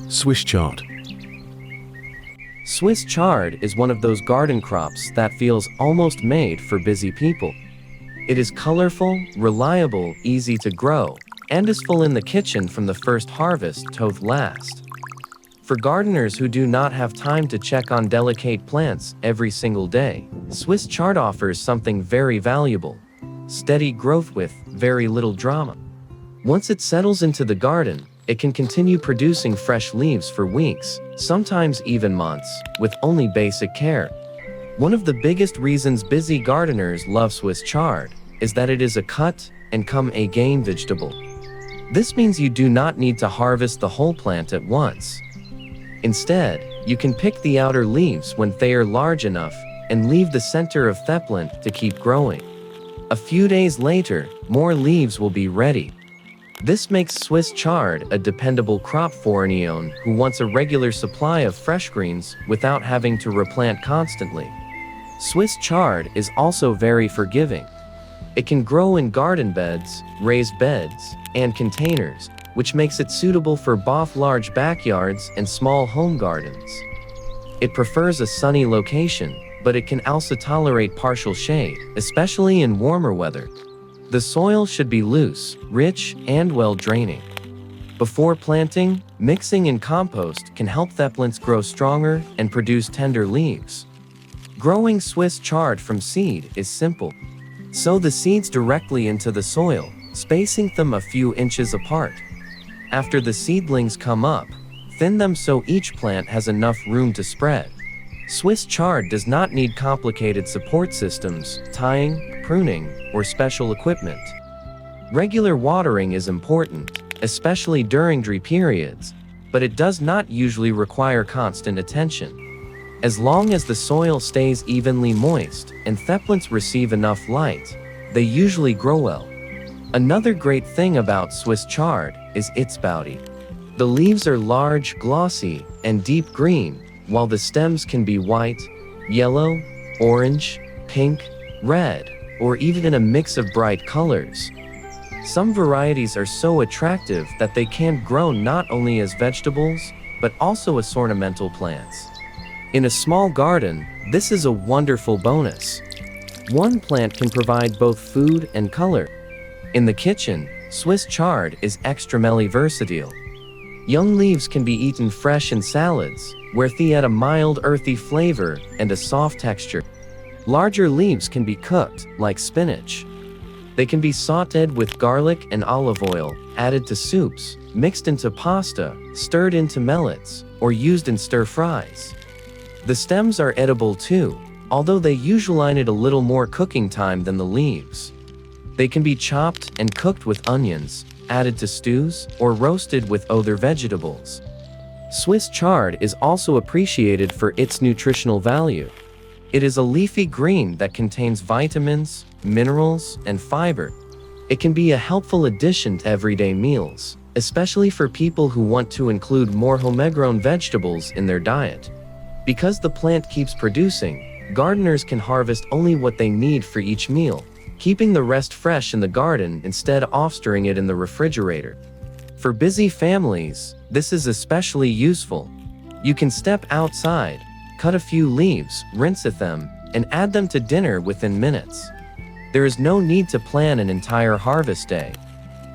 Swiss chard. Swiss chard is one of those garden crops that feels almost made for busy people. It is colorful, reliable, easy to grow, and is full in the kitchen from the first harvest to the last. For gardeners who do not have time to check on delicate plants every single day, Swiss chard offers something very valuable: steady growth with very little drama. Once it settles into the garden, it can continue producing fresh leaves for weeks, sometimes even months, with only basic care. One of the biggest reasons busy gardeners love Swiss chard is that it is a cut-and-come-again vegetable. This means you do not need to harvest the whole plant at once. Instead, you can pick the outer leaves when they are large enough and leave the center of the plant to keep growing. A few days later, more leaves will be ready. This makes Swiss chard a dependable crop for anyone who wants a regular supply of fresh greens without having to replant constantly. Swiss chard is also very forgiving. It can grow in garden beds, raised beds, and containers, which makes it suitable for both large backyards and small home gardens. It prefers a sunny location, but it can also tolerate partial shade, especially in warmer weather. The soil should be loose, rich, and well-draining. Before planting, mixing in compost can help the plants grow stronger and produce tender leaves. Growing Swiss chard from seed is simple. Sow the seeds directly into the soil, spacing them a few inches apart. After the seedlings come up, thin them so each plant has enough room to spread. Swiss chard does not need complicated support systems, tying, pruning, or special equipment. Regular watering is important, especially during dry periods, but it does not usually require constant attention. As long as the soil stays evenly moist and the plants receive enough light, they usually grow well. Another great thing about Swiss chard is its beauty. The leaves are large, glossy, and deep green, while the stems can be white, yellow, orange, pink, red, or even in a mix of bright colors. Some varieties are so attractive that they can grow not only as vegetables, but also as ornamental plants. In a small garden, this is a wonderful bonus. One plant can provide both food and color. In the kitchen, Swiss chard is extremely versatile. Young leaves can be eaten fresh in salads, where they add a mild earthy flavor and a soft texture. Larger leaves can be cooked, like spinach. They can be sautéed with garlic and olive oil, added to soups, mixed into pasta, stirred into millets, or used in stir-fries. The stems are edible too, although they usually need a little more cooking time than the leaves. They can be chopped and cooked with onions, added to stews, or roasted with other vegetables. Swiss chard is also appreciated for its nutritional value. It is a leafy green that contains vitamins, minerals, and fiber. It can be a helpful addition to everyday meals, especially for people who want to include more homegrown vegetables in their diet. Because the plant keeps producing, gardeners can harvest only what they need for each meal, keeping the rest fresh in the garden instead of storing it in the refrigerator. For busy families, this is especially useful. You can step outside, cut a few leaves, rinse them, and add them to dinner within minutes. There is no need to plan an entire harvest day.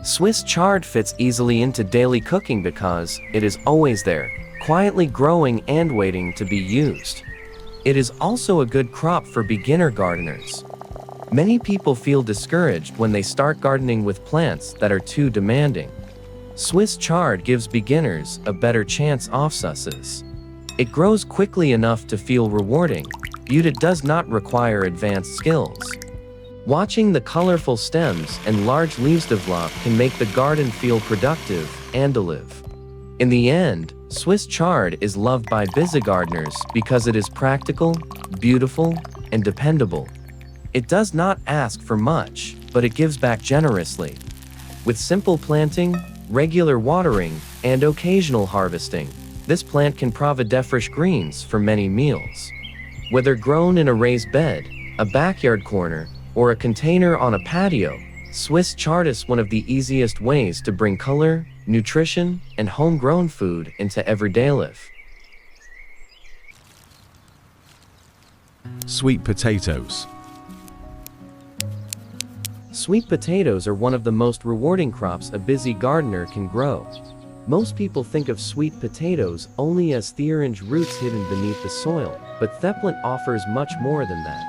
Swiss chard fits easily into daily cooking because it is always there, quietly growing and waiting to be used. It is also a good crop for beginner gardeners. Many people feel discouraged when they start gardening with plants that are too demanding. Swiss chard gives beginners a better chance of success. It grows quickly enough to feel rewarding, yet it does not require advanced skills. Watching the colorful stems and large leaves develop can make the garden feel productive and alive. In the end, Swiss chard is loved by busy gardeners because it is practical, beautiful, and dependable. It does not ask for much, but it gives back generously. With simple planting, regular watering, and occasional harvesting, this plant can provide fresh greens for many meals. Whether grown in a raised bed, a backyard corner, or a container on a patio, Swiss chard is one of the easiest ways to bring color, nutrition, and homegrown food into everyday life. Sweet potatoes. Sweet potatoes are one of the most rewarding crops a busy gardener can grow. Most people think of sweet potatoes only as orange roots hidden beneath the soil, but Theplant offers much more than that.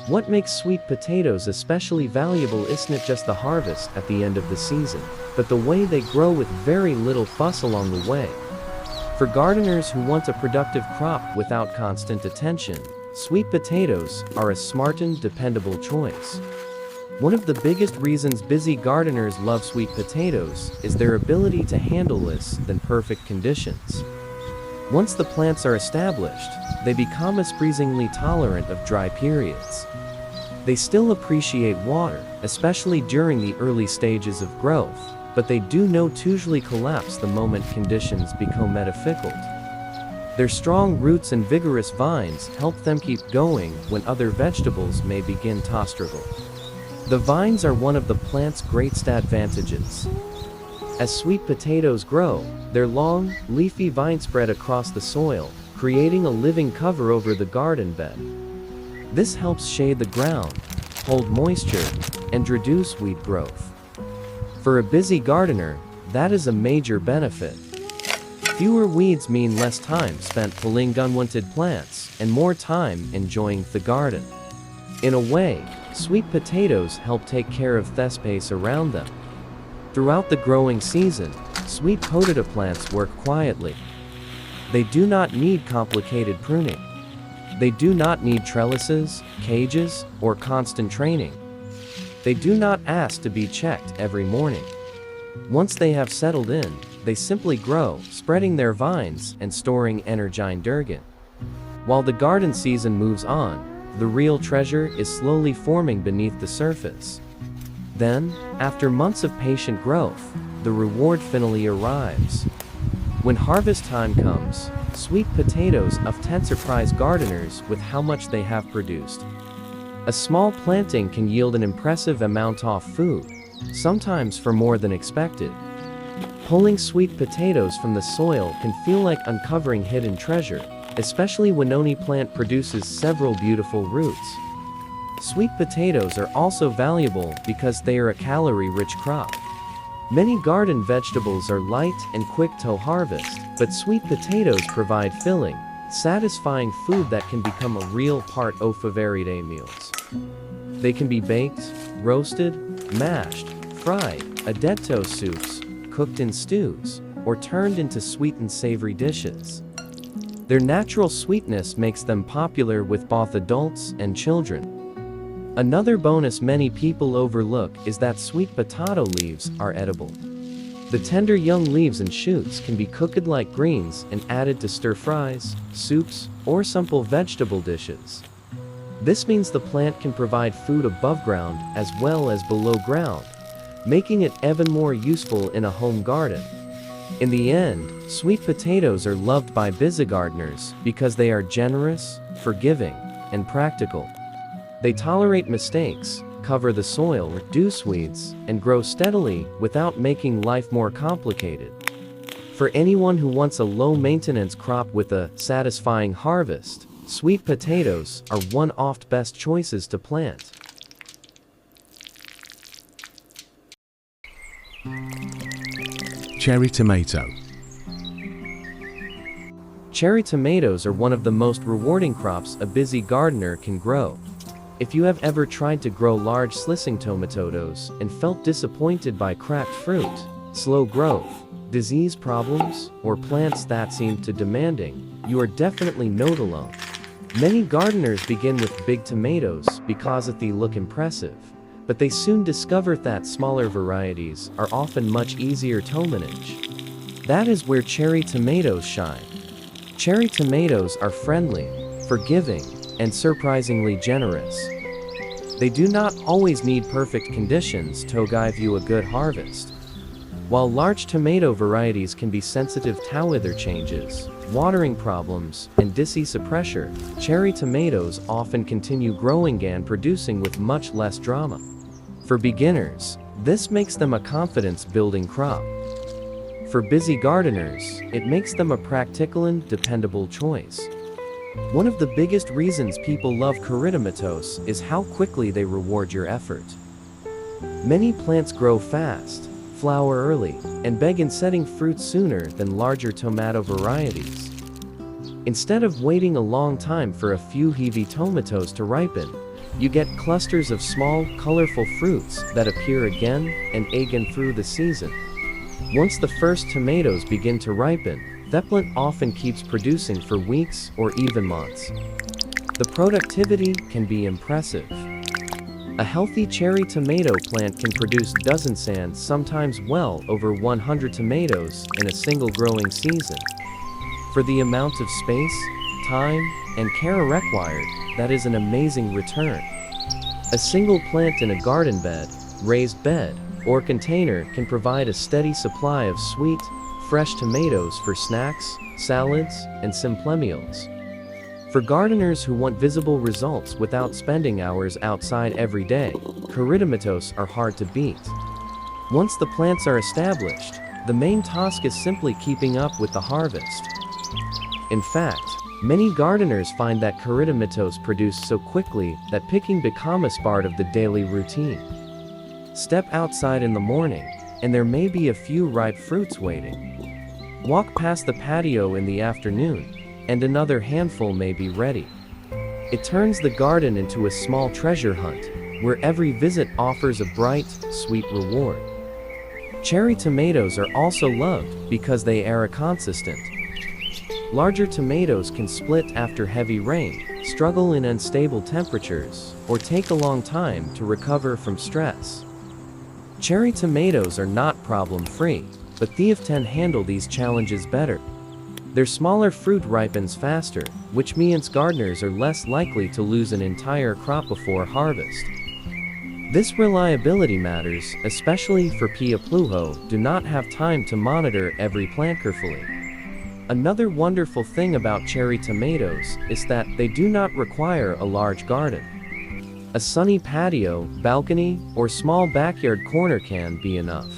What makes sweet potatoes especially valuable isn't just the harvest at the end of the season, but the way they grow with very little fuss along the way. For gardeners who want a productive crop without constant attention, sweet potatoes are a smart and dependable choice. One of the biggest reasons busy gardeners love sweet potatoes is their ability to handle less than perfect conditions. Once the plants are established, they become surprisingly tolerant of dry periods. They still appreciate water, especially during the early stages of growth, but they do not usually collapse the moment conditions become difficult. Their strong roots and vigorous vines help them keep going when other vegetables may begin to struggle. The vines are one of the plant's greatest advantages. As sweet potatoes grow, their long, leafy vines spread across the soil, creating a living cover over the garden bed. This helps shade the ground, hold moisture, and reduce weed growth. For a busy gardener, that is a major benefit. Fewer weeds mean less time spent pulling unwanted plants and more time enjoying the garden. In a way, sweet potatoes help take care of the space around them. Throughout the growing season, sweet potato plants work quietly. They do not need complicated pruning. They do not need trellises, cages, or constant training. They do not ask to be checked every morning. Once they have settled in, they simply grow, spreading their vines and storing energy in Durgan. While the garden season moves on, the real treasure is slowly forming beneath the surface. Then, after months of patient growth, the reward finally arrives. When harvest time comes, sweet potatoes often surprise gardeners with how much they have produced. A small planting can yield an impressive amount of food, sometimes for more than expected. Pulling sweet potatoes from the soil can feel like uncovering hidden treasure, especially when any plant produces several beautiful roots. Sweet potatoes are also valuable because they are a calorie-rich crop. Many garden vegetables are light and quick to harvest, but sweet potatoes provide filling, satisfying food that can become a real part of everyday meals. They can be baked, roasted, mashed, fried, added to soups, cooked in stews, or turned into sweet and savory dishes. Their natural sweetness makes them popular with both adults and children. Another bonus many people overlook is that sweet potato leaves are edible. The tender young leaves and shoots can be cooked like greens and added to stir-fries, soups, or simple vegetable dishes. This means the plant can provide food above ground as well as below ground, making it even more useful in a home garden. In the end, sweet potatoes are loved by busy gardeners because they are generous, forgiving, and practical. They tolerate mistakes, cover the soil, reduce weeds, and grow steadily without making life more complicated. For anyone who wants a low-maintenance crop with a satisfying harvest, sweet potatoes are one of the best choices to plant. Cherry tomato. Cherry tomatoes are one of the most rewarding crops a busy gardener can grow. If you have ever tried to grow large slicing tomatoes and felt disappointed by cracked fruit, slow growth, disease problems, or plants that seem too demanding, you are definitely not alone. Many gardeners begin with big tomatoes because they look impressive, but they soon discover that smaller varieties are often much easier to manage. That is where cherry tomatoes shine. Cherry tomatoes are friendly, forgiving, and surprisingly generous. They do not always need perfect conditions to give you a good harvest. While large tomato varieties can be sensitive to weather changes, watering problems, and disease pressure, cherry tomatoes often continue growing and producing with much less drama. For beginners, this makes them a confidence-building crop. For busy gardeners, it makes them a practical and dependable choice. One of the biggest reasons people love Corydomatoes is how quickly they reward your effort. Many plants grow fast, flower early, and begin setting fruit sooner than larger tomato varieties. Instead of waiting a long time for a few heavy tomatoes to ripen, you get clusters of small, colorful fruits that appear again and again through the season. Once the first tomatoes begin to ripen, the plant often keeps producing for weeks or even months. The productivity can be impressive. A healthy cherry tomato plant can produce dozens and sometimes well over 100 tomatoes in a single growing season. For the amount of space, time, and care required, that is an amazing return. A single plant in a garden bed, raised bed, or container can provide a steady supply of sweet, fresh tomatoes for snacks, salads, and simple meals. For gardeners who want visible results without spending hours outside every day, Corydomatoes are hard to beat. Once the plants are established, the main task is simply keeping up with the harvest. In fact, many gardeners find that Corydomatoes produce so quickly that picking becomes part of the daily routine. Step outside in the morning, and there may be a few ripe fruits waiting. Walk past the patio in the afternoon, and another handful may be ready. It turns the garden into a small treasure hunt, where every visit offers a bright, sweet reward. Cherry tomatoes are also loved because they are consistent. Larger tomatoes can split after heavy rain, struggle in unstable temperatures, or take a long time to recover from stress. Cherry tomatoes are not problem-free, but they often handle these challenges better. Their smaller fruit ripens faster, which means gardeners are less likely to lose an entire crop before harvest. This reliability matters, especially for people who do not have time to monitor every plant carefully. Another wonderful thing about cherry tomatoes is that they do not require a large garden. A sunny patio, balcony, or small backyard corner can be enough.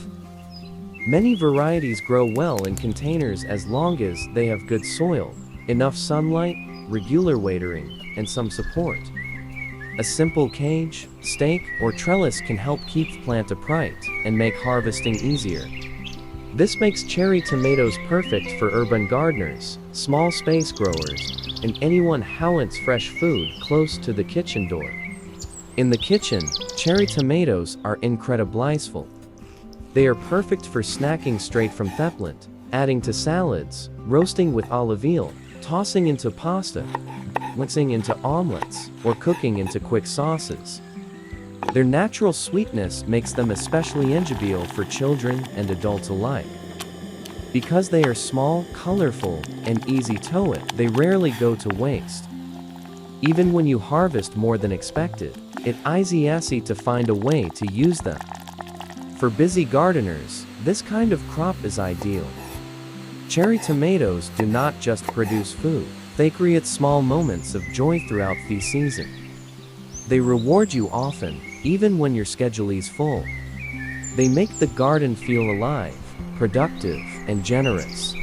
Many varieties grow well in containers as long as they have good soil, enough sunlight, regular watering, and some support. A simple cage, stake, or trellis can help keep the plant upright and make harvesting easier. This makes cherry tomatoes perfect for urban gardeners, small space growers, and anyone who wants fresh food close to the kitchen door. In the kitchen, cherry tomatoes are incredibly blissful. They are perfect for snacking straight from the plant, adding to salads, roasting with olive oil, tossing into pasta, mixing into omelets, or cooking into quick sauces. Their natural sweetness makes them especially enjoyable for children and adults alike. Because they are small, colorful, and easy to eat, they rarely go to waste. Even when you harvest more than expected, it is easy to find a way to use them. For busy gardeners, this kind of crop is ideal. Cherry tomatoes do not just produce food, they create small moments of joy throughout the season. They reward you often, even when your schedule is full. They make the garden feel alive, productive, and generous.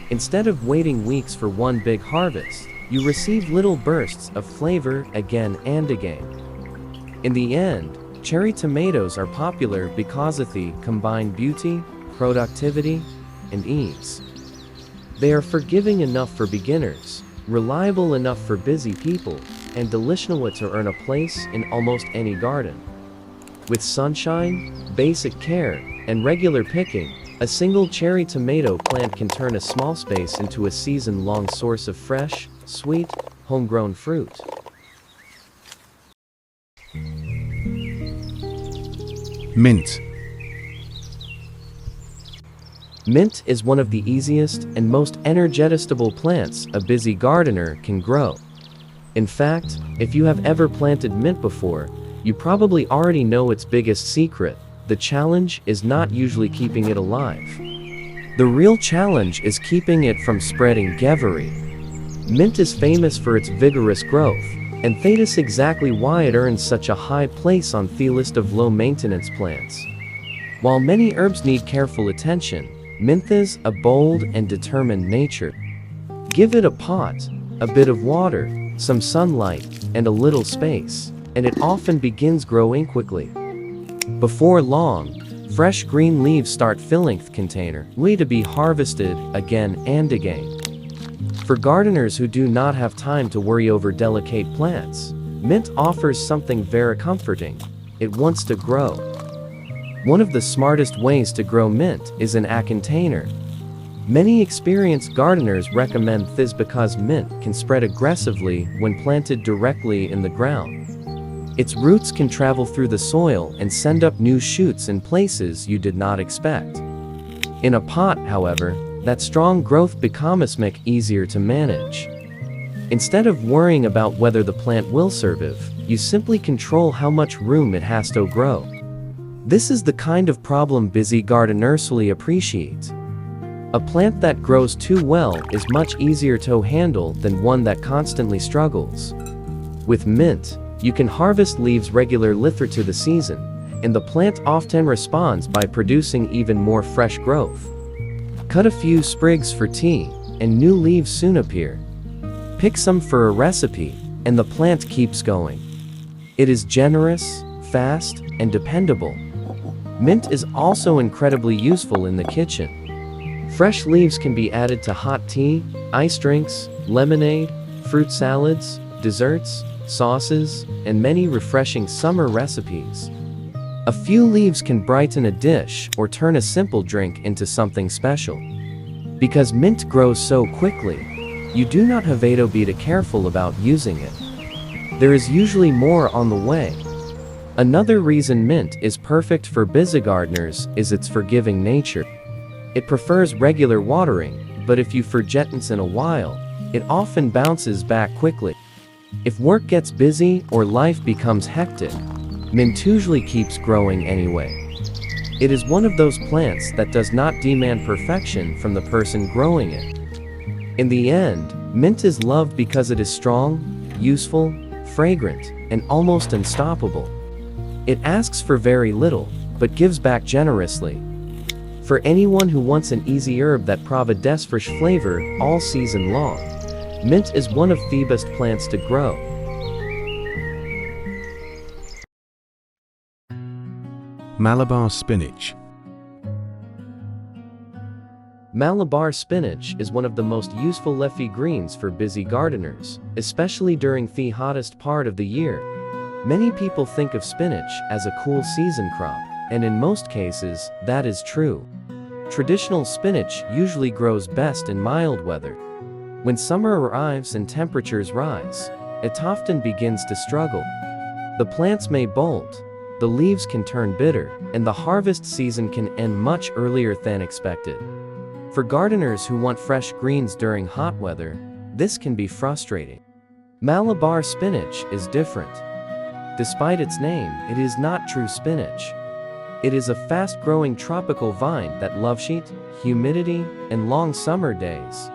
Instead of waiting weeks for one big harvest, you receive little bursts of flavor again and again. In the end, cherry tomatoes are popular because they combine beauty, productivity, and ease. They are forgiving enough for beginners, reliable enough for busy people, and delicious enough to earn a place in almost any garden. With sunshine, basic care, and regular picking, a single cherry tomato plant can turn a small space into a season-long source of fresh, sweet, homegrown fruit. Mint. Mint is one of the easiest and most energetical plants a busy gardener can grow. In fact, if you have ever planted mint before, you probably already know its biggest secret. The challenge is not usually keeping it alive. The real challenge is keeping it from spreading everywhere. Mint is famous for its vigorous growth, and that is exactly why it earns such a high place on the list of low-maintenance plants. While many herbs need careful attention, Mint is a bold and determined nature. Give it a pot, a bit of water, some sunlight, and a little space, and it often begins growing quickly. Before long, fresh green leaves start filling the container, ready to be harvested again and again. For gardeners who do not have time to worry over delicate plants, mint offers something very comforting. It wants to grow. One of the smartest ways to grow mint is in a container. Many experienced gardeners recommend this because mint can spread aggressively when planted directly in the ground. Its roots can travel through the soil and send up new shoots in places you did not expect. In a pot, however, that strong growth becomes much easier to manage. Instead of worrying about whether the plant will survive, you simply control how much room it has to grow. This is the kind of problem busy gardeners really appreciate. A plant that grows too well is much easier to handle than one that constantly struggles. With mint, you can harvest leaves regularly through the season, and the plant often responds by producing even more fresh growth. Cut a few sprigs for tea, and new leaves soon appear. Pick some for a recipe, and the plant keeps going. It is generous, fast, and dependable. Mint is also incredibly useful in the kitchen. Fresh leaves can be added to hot tea, iced drinks, lemonade, fruit salads, desserts, sauces, and many refreshing summer recipes. A few leaves can brighten a dish or turn a simple drink into something special. Because mint grows so quickly, you do not have to be careful about using it. There is usually more on the way. Another reason mint is perfect for busy gardeners is its forgiving nature. It prefers regular watering, but if you forget it in a while, it often bounces back quickly. If work gets busy or life becomes hectic, mint usually keeps growing anyway. It is one of those plants that does not demand perfection from the person growing it. In the end, mint is loved because it is strong, useful, fragrant, and almost unstoppable. It asks for very little, but gives back generously. For anyone who wants an easy herb that provides fresh flavor all season long, mint is one of the best plants to grow. Malabar spinach. Malabar spinach is one of the most useful leafy greens for busy gardeners, especially during the hottest part of the year. Many people think of spinach as a cool season crop, and in most cases, that is true. Traditional spinach usually grows best in mild weather. When summer arrives and temperatures rise, it often begins to struggle. The plants may bolt, the leaves can turn bitter, and the harvest season can end much earlier than expected. For gardeners who want fresh greens during hot weather, this can be frustrating. Malabar spinach is different. Despite its name, it is not true spinach. It is a fast-growing tropical vine that loves heat, humidity, and long summer days.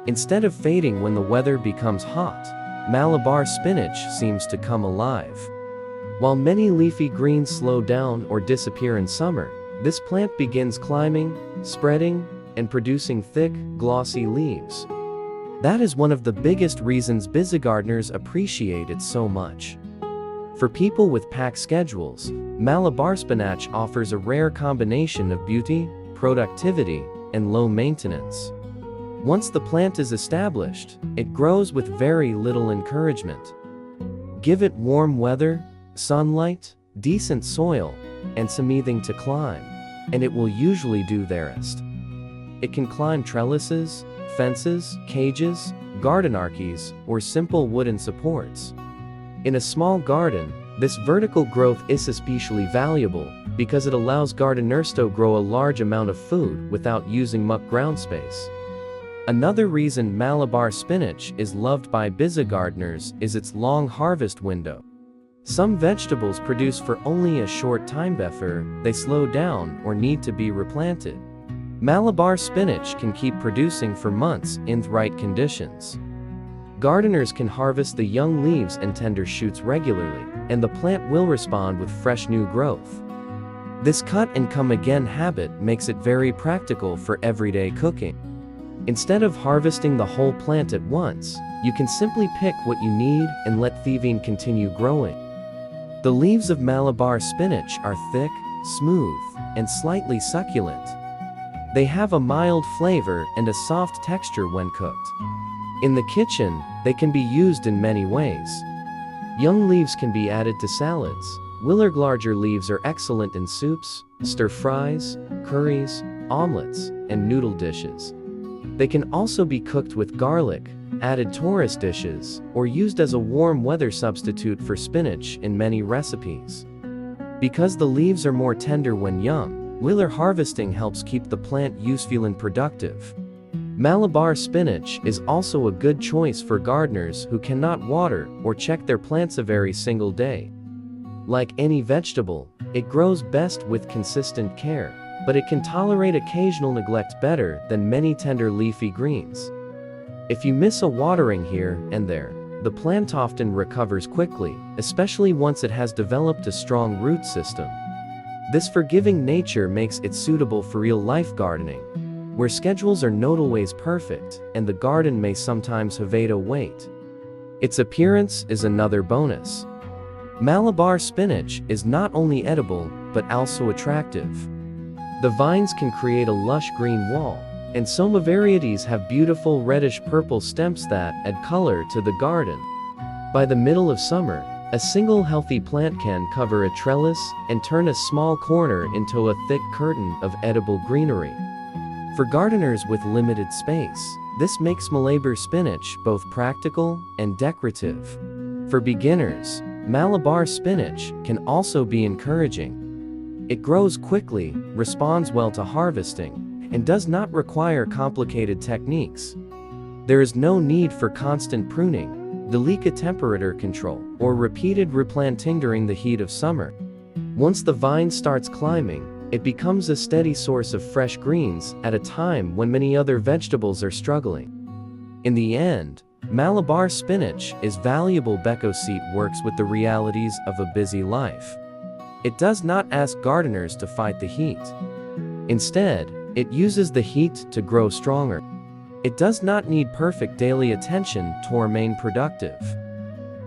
Instead of fading when the weather becomes hot, Malabar spinach seems to come alive. While many leafy greens slow down or disappear in summer, this plant begins climbing, spreading, and producing thick, glossy leaves. That is one of the biggest reasons busy gardeners appreciate it so much. For people with packed schedules, Malabar spinach offers a rare combination of beauty, productivity, and low maintenance. Once the plant is established, it grows with very little encouragement. Give it warm weather, sunlight, decent soil, and something to climb, and it will usually do the rest. It can climb trellises, fences, cages, garden arches, or simple wooden supports. In a small garden, this vertical growth is especially valuable because it allows gardeners to grow a large amount of food without using much ground space. Another reason Malabar spinach is loved by busy gardeners is its long harvest window. Some vegetables produce for only a short time before they slow down or need to be replanted. Malabar spinach can keep producing for months in the right conditions. Gardeners can harvest the young leaves and tender shoots regularly, and the plant will respond with fresh new growth. This cut and come again habit makes it very practical for everyday cooking. Instead of harvesting the whole plant at once, you can simply pick what you need and let thieving continue growing. The leaves of Malabar spinach are thick, smooth, and slightly succulent. They have a mild flavor and a soft texture when cooked. In the kitchen, they can be used in many ways. Young leaves can be added to salads, while larger leaves are excellent in soups, stir-fries, curries, omelets, and noodle dishes. They can also be cooked with garlic, added tourist dishes, or used as a warm weather substitute for spinach in many recipes. Because the leaves are more tender when young, while harvesting helps keep the plant useful and productive. Malabar spinach is also a good choice for gardeners who cannot water or check their plants every single day. Like any vegetable, it grows best with consistent care, but it can tolerate occasional neglect better than many tender leafy greens. If you miss a watering here and there, the plant often recovers quickly, especially once it has developed a strong root system. This forgiving nature makes it suitable for real-life gardening, where schedules are not always perfect and the garden may sometimes have to wait. Its appearance is another bonus. Malabar spinach is not only edible but also attractive. The vines can create a lush green wall, and some varieties have beautiful reddish-purple stems that add color to the garden. By the middle of summer, a single healthy plant can cover a trellis and turn a small corner into a thick curtain of edible greenery. For gardeners with limited space, this makes Malabar spinach both practical and decorative. For beginners, Malabar spinach can also be encouraging. It grows quickly, responds well to harvesting, and does not require complicated techniques. There is no need for constant pruning, delicate temperature control, or repeated replanting during the heat of summer. Once the vine starts climbing, it becomes a steady source of fresh greens at a time when many other vegetables are struggling. In the end, Malabar spinach is valuable because it works with the realities of a busy life. It does not ask gardeners to fight the heat. Instead, it uses the heat to grow stronger. It does not need perfect daily attention to remain productive.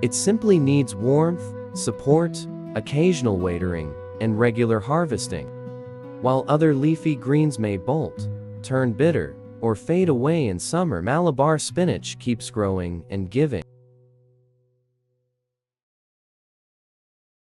It simply needs warmth, support, occasional watering, and regular harvesting. While other leafy greens may bolt, turn bitter, or fade away in summer, Malabar spinach keeps growing and giving.